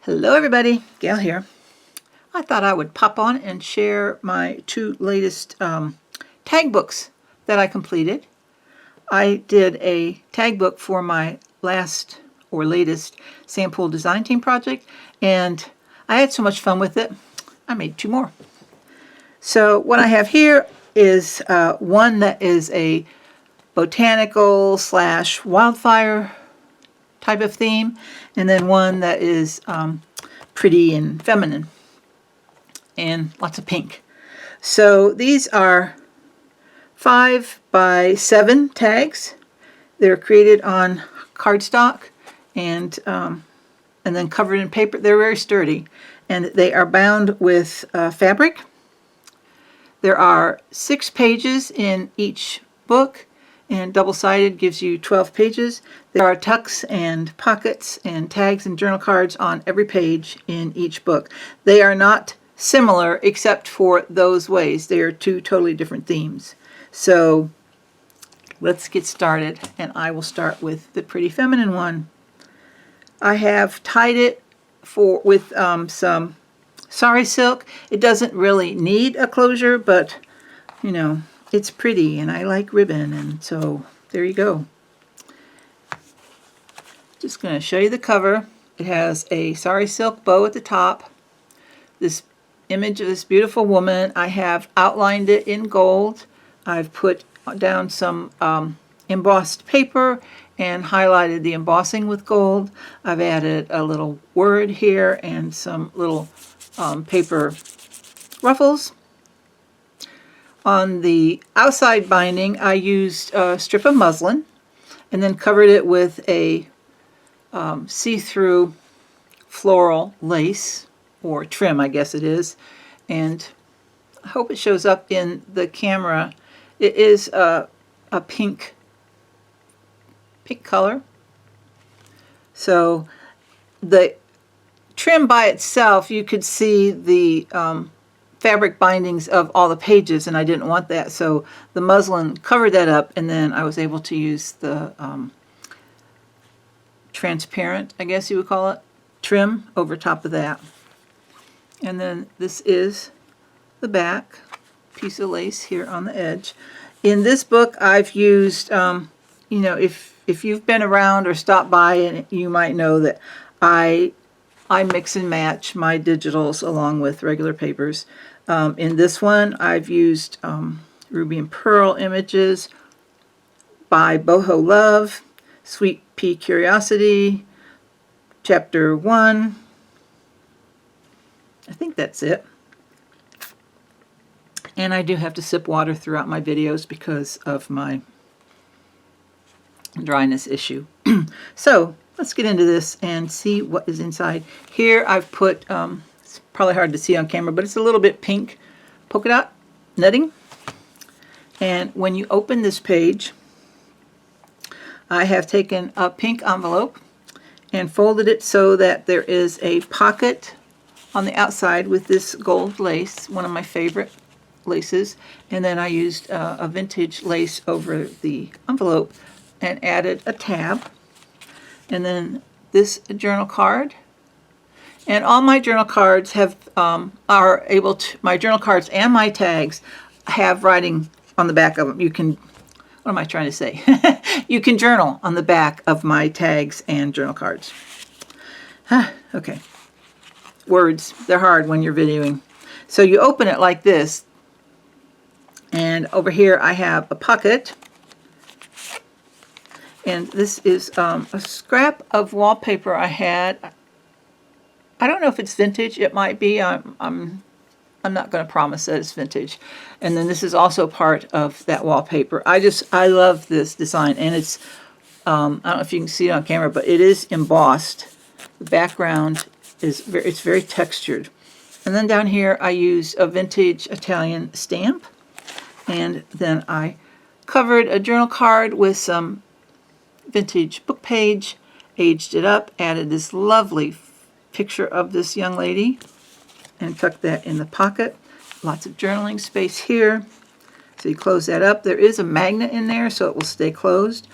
Hello everybody, Gail here. I thought I would pop on and share my two latest tag books that I completed. I did a tag book for my latest sample design team project, and I had so much fun with it, I made two more. So what I have here is one that is a botanical / wildfire type of theme, and then one that is pretty and feminine and lots of pink. So these are 5 by 7 tags. They're created on cardstock and then covered in paper. They're very sturdy, and they are bound with fabric. There are 6 pages in each book, and double-sided gives you 12 pages. There are tucks and pockets and tags and journal cards on every page in each book. They are not similar except for those ways. They are two totally different themes. So let's get started, and I will start with the pretty feminine one. I have tied it with some sari silk. It doesn't really need a closure, but you know, it's pretty and I like ribbon, and so there you go. Just going to show you the cover. It has a sari silk bow at the top. This image of this beautiful woman, I have outlined it in gold. I've put down some embossed paper and highlighted the embossing with gold. I've added a little word here and some little paper ruffles. On the outside binding, I used a strip of muslin and then covered it with a see-through floral lace, or trim I guess it is, and I hope it shows up in the camera. It is a pink color. So the trim by itself, you could see the fabric bindings of all the pages, and I didn't want that, so the muslin covered that up, and then I was able to use the transparent, I guess you would call it, trim over top of that. And then this is the back piece of lace here on the edge. In this book I've used, you know, if you've been around or stopped by, and you might know that I mix and match my digitals along with regular papers. In this one, I've used Ruby and Pearl images by Boho Love, Sweet Pea Curiosity, Chapter 1. I think that's it. And I do have to sip water throughout my videos because of my dryness issue. So let's get into this and see what is inside. Here I've put, it's probably hard to see on camera, but it's a little bit pink polka dot netting. And when you open this page, I have taken a pink envelope and folded it so that there is a pocket on the outside with this gold lace, one of my favorite laces. And then I used a vintage lace over the envelope and added a tab. And then this journal card, and all my journal cards have my journal cards and my tags have writing on the back of them. You can, what am I trying to say? You can journal on the back of my tags and journal cards. Okay, words, they're hard when you're videoing. So you open it like this, and over here I have a pocket. And this is a scrap of wallpaper I had. I don't know if it's vintage. It might be. I'm not going to promise that it's vintage. And then this is also part of that wallpaper. I love this design, and it's I don't know if you can see it on camera, but it is embossed. The background is very textured. And then down here I used a vintage Italian stamp, and then I covered a journal card with some vintage book page, aged it up, added this lovely picture of this young lady, and tucked that in the pocket. Lots of journaling space here. So you close that up. There is a magnet in there so it will stay closed.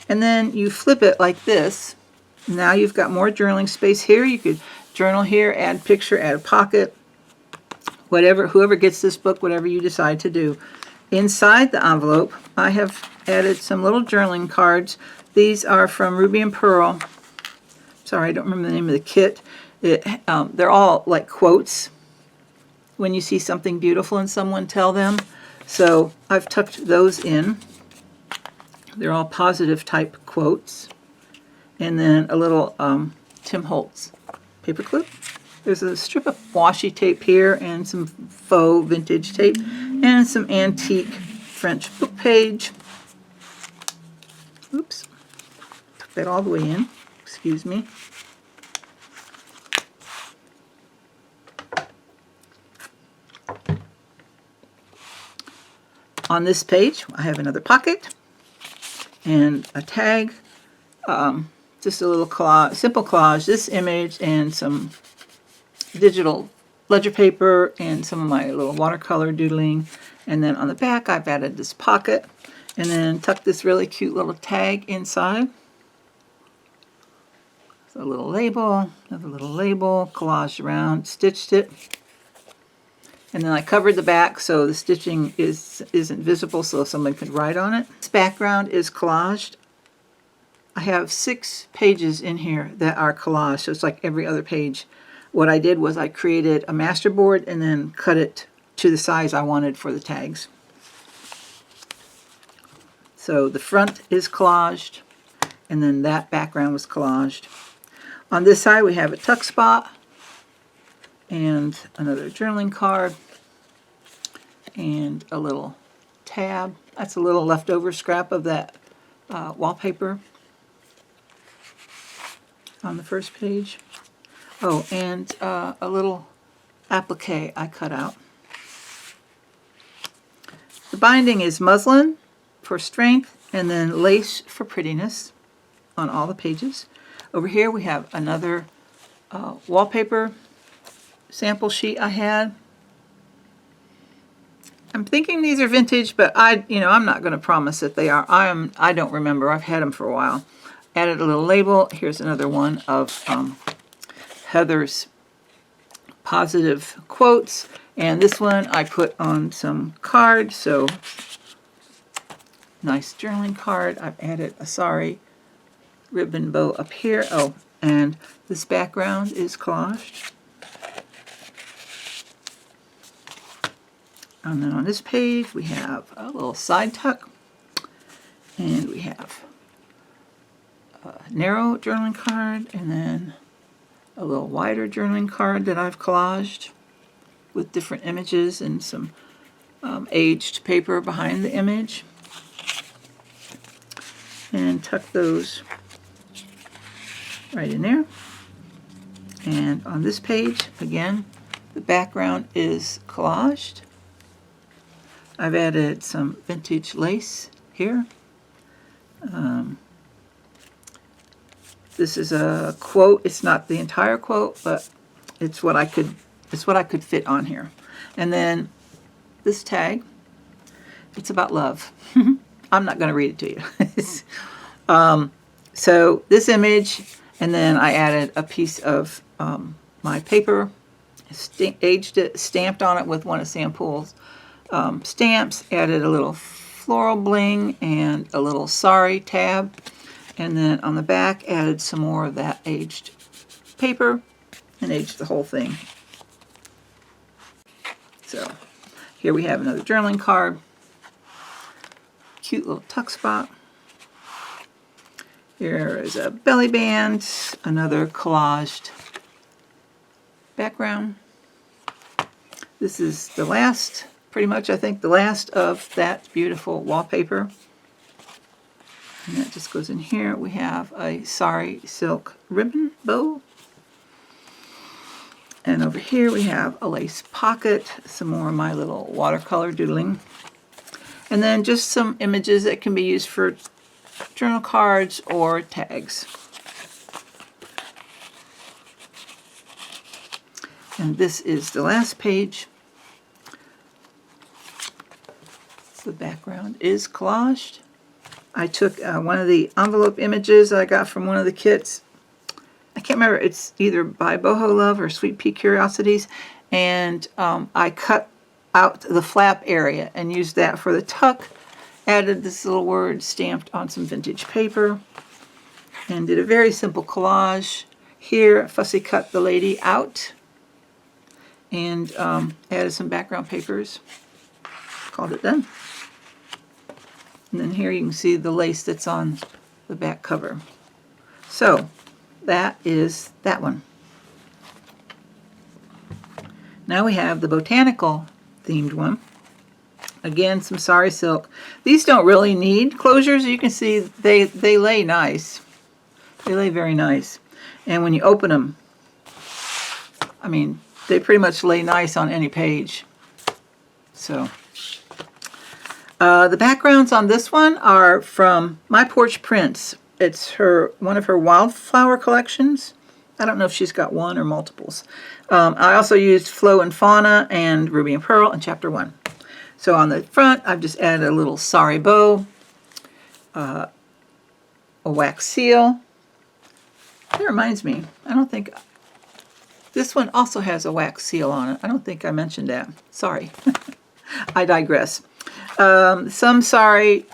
And then you flip it like this. Now you've got more journaling space here. You could journal here, add picture, add a pocket, whatever, whoever gets this book, whatever you decide to do. Inside the envelope, I have added some little journaling cards. These are from Ruby and Pearl. Sorry, I don't remember the name of the kit. They're all like quotes. When you see something beautiful in someone, tell them. So I've tucked those in. They're all positive type quotes. And then a little Tim Holtz paper clip. There's a strip of washi tape here and some faux vintage tape and some antique French book page. Oops. Took that all the way in. Excuse me. On this page, I have another pocket and a tag. Just a little collage, simple collage, this image and some digital ledger paper and some of my little watercolor doodling. And then on the back, I've added this pocket and then tucked this really cute little tag inside. So a little label, another little label, collaged around, stitched it. And then I covered the back so the stitching isn't visible so someone could write on it. This background is collaged. I have 6 pages in here that are collaged, so it's like every other page. What I did was I created a master board and then cut it to the size I wanted for the tags. So the front is collaged, and then that background was collaged. On this side we have a tuck spot, and another journaling card, and a little tab. That's a little leftover scrap of that wallpaper on the first page. Oh, and a little applique I cut out. The binding is muslin for strength and then lace for prettiness on all the pages. Over here we have another wallpaper sample sheet I had. I'm thinking these are vintage, but I'm not going to promise that they are. I don't remember. I've had them for a while. Added a little label. Here's another one of Heather's positive quotes, and this one I put on some cards. So nice journaling card. I've added a sorry ribbon bow up here. Oh, and this background is collaged. And then on this page we have a little side tuck, and we have a narrow journaling card, and then a little wider journaling card that I've collaged with different images and some aged paper behind the image. And tuck those right in there. And on this page, again, the background is collaged. I've added some vintage lace here. This is a quote. It's not the entire quote, but it's what I could fit on here. And then this tag, it's about love. I'm not going to read it to you. So this image, and then I added a piece of my paper, aged it, stamped on it with one of Sam Poole's stamps, added a little floral bling and a little sorry tab, and then on the back added some more of that aged paper and aged the whole thing. So here we have another journaling card, cute little tuck spot. Here is a belly band, another collaged background. This is the last, pretty much I think the last of that beautiful wallpaper. And that just goes in here. We have a sari silk ribbon bow. And over here we have a lace pocket, some more of my little watercolor doodling. And then just some images that can be used for journal cards or tags. And this is the last page. The background is collaged. I took one of the envelope images I got from one of the kits. I can't remember, it's either by Boho Love or Sweet Pea Curiosities, and I cut out the flap area and used that for the tuck. Added this little word stamped on some vintage paper and did a very simple collage. Here, fussy cut the lady out and added some background papers. Called it done. And then here you can see the lace that's on the back cover. So that is that one. Now we have the Botanical themed one. Again, some sari silk. These don't really need closures. You can see they lay nice. They lay very nice. And when you open them, I mean, they pretty much lay nice on any page. So, the backgrounds on this one are from My Porch Prints. It's one of her wildflower collections. I don't know if she's got one or multiples. I also used Flow and Fauna and Ruby and Pearl in Chapter 1. So on the front, I've just added a little sari bow, a wax seal. That reminds me, I don't think, this one also has a wax seal on it. I don't think I mentioned that. Sorry. I digress. Some sari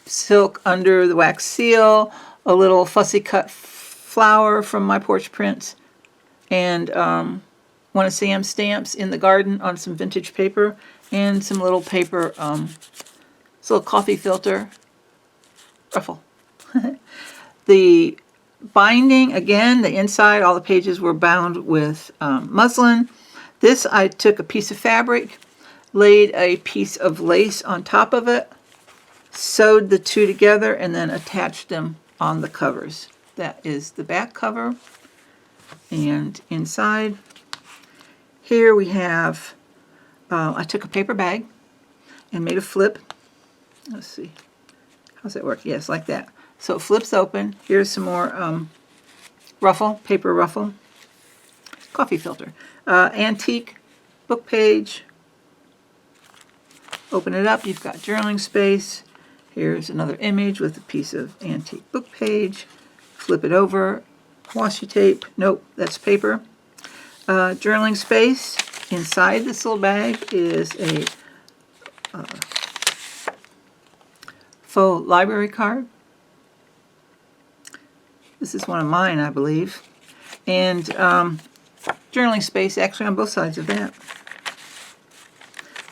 silk under the wax seal, a little fussy cut flower from My Porch Prints, and one of Sam's stamps in the garden on some vintage paper, and some little paper, this little coffee filter ruffle. The binding, again, the inside, all the pages were bound with muslin. This, I took a piece of fabric, laid a piece of lace on top of it, sewed the two together, and then attached them on the covers. That is the back cover. And inside, here we have, I took a paper bag and made a flip. Let's see. How's that work? Yes, like that. So it flips open. Here's some more ruffle, paper ruffle. Coffee filter. Antique book page. Open it up. You've got journaling space. Here's another image with a piece of antique book page. Flip it over. Washi tape. Nope, that's paper. Journaling space. Inside this little bag is a faux library card. This is one of mine, I believe. And journaling space actually on both sides of that.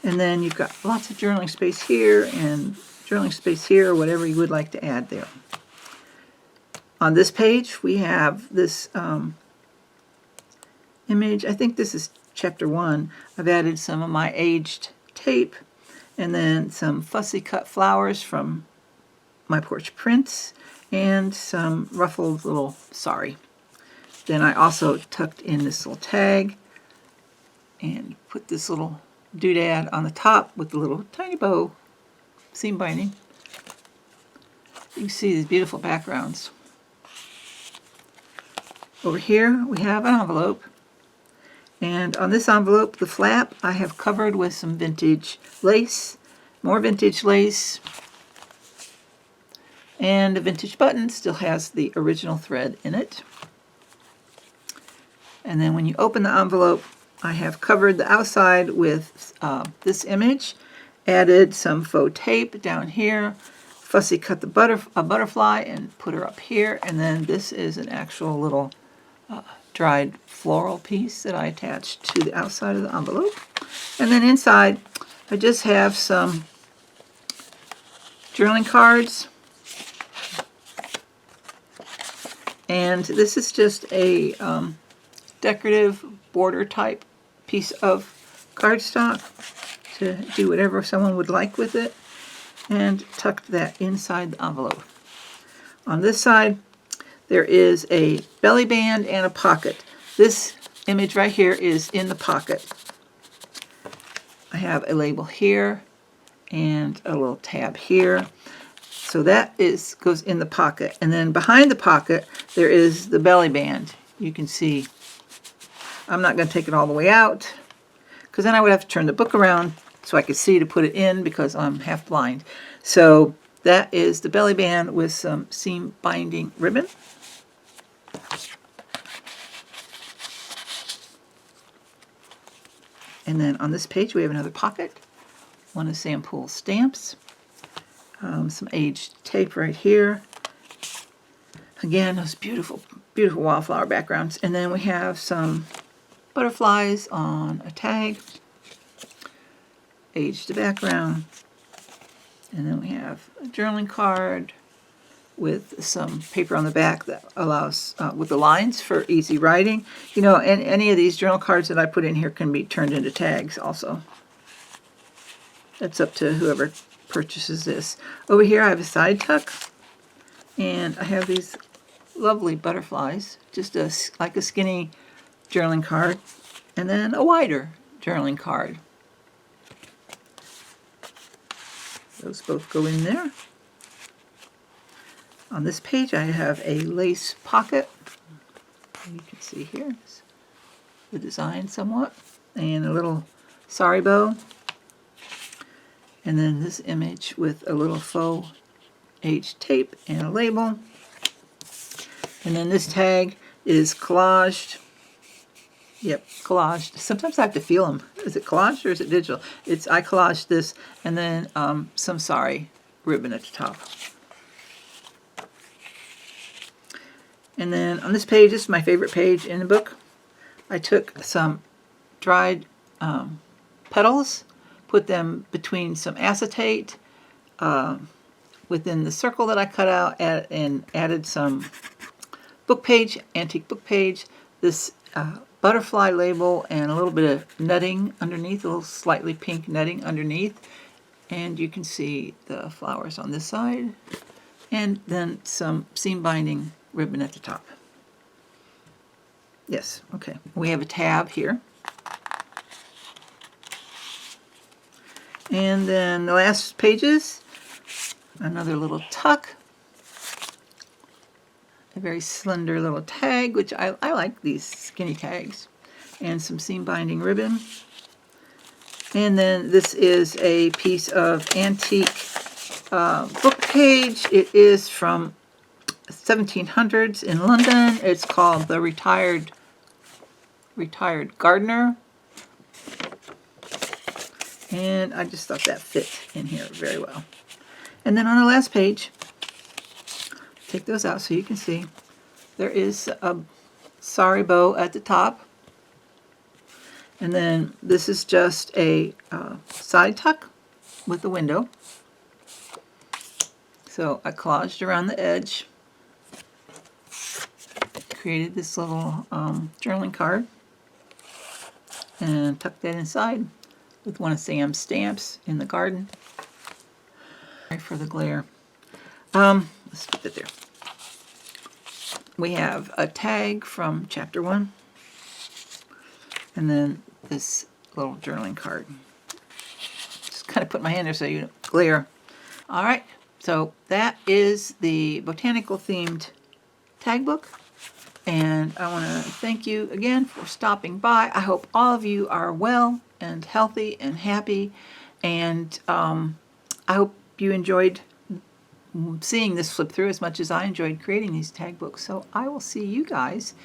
And then you've got lots of journaling space here and journaling space here, or whatever you would like to add there. On this page, we have this image. I think this is Chapter 1. I've added some of my aged tape and then some fussy cut flowers from My Porch Prints and some ruffled little sari. Then I also tucked in this little tag and put this little doodad on the top with the little tiny bow seam binding. You can see these beautiful backgrounds. Over here we have an envelope. And on this envelope, the flap I have covered with some vintage lace, more vintage lace, and the vintage button still has the original thread in it. And then when you open the envelope, I have covered the outside with this image, added some faux tape down here, fussy cut a butterfly and put her up here, and then this is an actual little dried floral piece that I attached to the outside of the envelope. And then inside, I just have some journaling cards. And this is just a decorative border type piece of cardstock to do whatever someone would like with it, and tucked that inside the envelope. On this side, there is a belly band and a pocket. This image right here is in the pocket. I have a label here and a little tab here. So that goes in the pocket. And then behind the pocket, there is the belly band. You can see, I'm not going to take it all the way out, because then I would have to turn the book around so I could see to put it in, because I'm half blind. So that is the belly band with some seam binding ribbon. And then on this page we have another pocket, one of Sam Pool's stamps, some aged tape right here. Again, those beautiful, beautiful wildflower backgrounds. And then we have some butterflies on a tag, aged background. And then we have a journaling card with some paper on the back that allows, with the lines for easy writing. You know, and any of these journal cards that I put in here can be turned into tags also. That's up to whoever purchases this. Over here I have a side tuck, and I have these lovely butterflies, just like a skinny journaling card, and then a wider journaling card. Those both go in there. On this page I have a lace pocket. You can see here the design somewhat, and a little sari bow. And then this image with a little faux aged tape and a label. And then this tag is collaged. Yep, collaged. Sometimes I have to feel them. Is it collaged or is it digital? I collaged this, and then some sari ribbon at the top. And then on this page, this is my favorite page in the book. I took some dried petals, put them between some acetate within the circle that I cut out, and added some book page, antique book page, this butterfly label, and a little bit of netting underneath, a little slightly pink netting underneath. And you can see the flowers on this side, and then some seam binding ribbon at the top. Yes, okay. We have a tab here. And then the last pages, another little tuck, a very slender little tag, which I like these skinny tags, and some seam binding ribbon. And then this is a piece of antique book page. It is from 1700s in London. It's called The Retired Gardener. And I just thought that fit in here very well. And then on the last page, take those out so you can see, there is a sari bow at the top. And then this is just a side tuck with a window. So I collaged around the edge, created this little journaling card, and tucked that inside with one of Sam's stamps in the garden. Sorry for the glare. Let's put that there. We have a tag from chapter 1, and then this little journaling card. Just kind of put my hand there so you don't glare. All right, so that is the botanical themed tag book. And I want to thank you again for stopping by. I hope all of you are well and healthy and happy. And I hope you enjoyed seeing this flip through as much as I enjoyed creating these tag books. So I will see you guys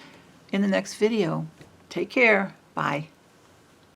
in the next video. Take care. Bye.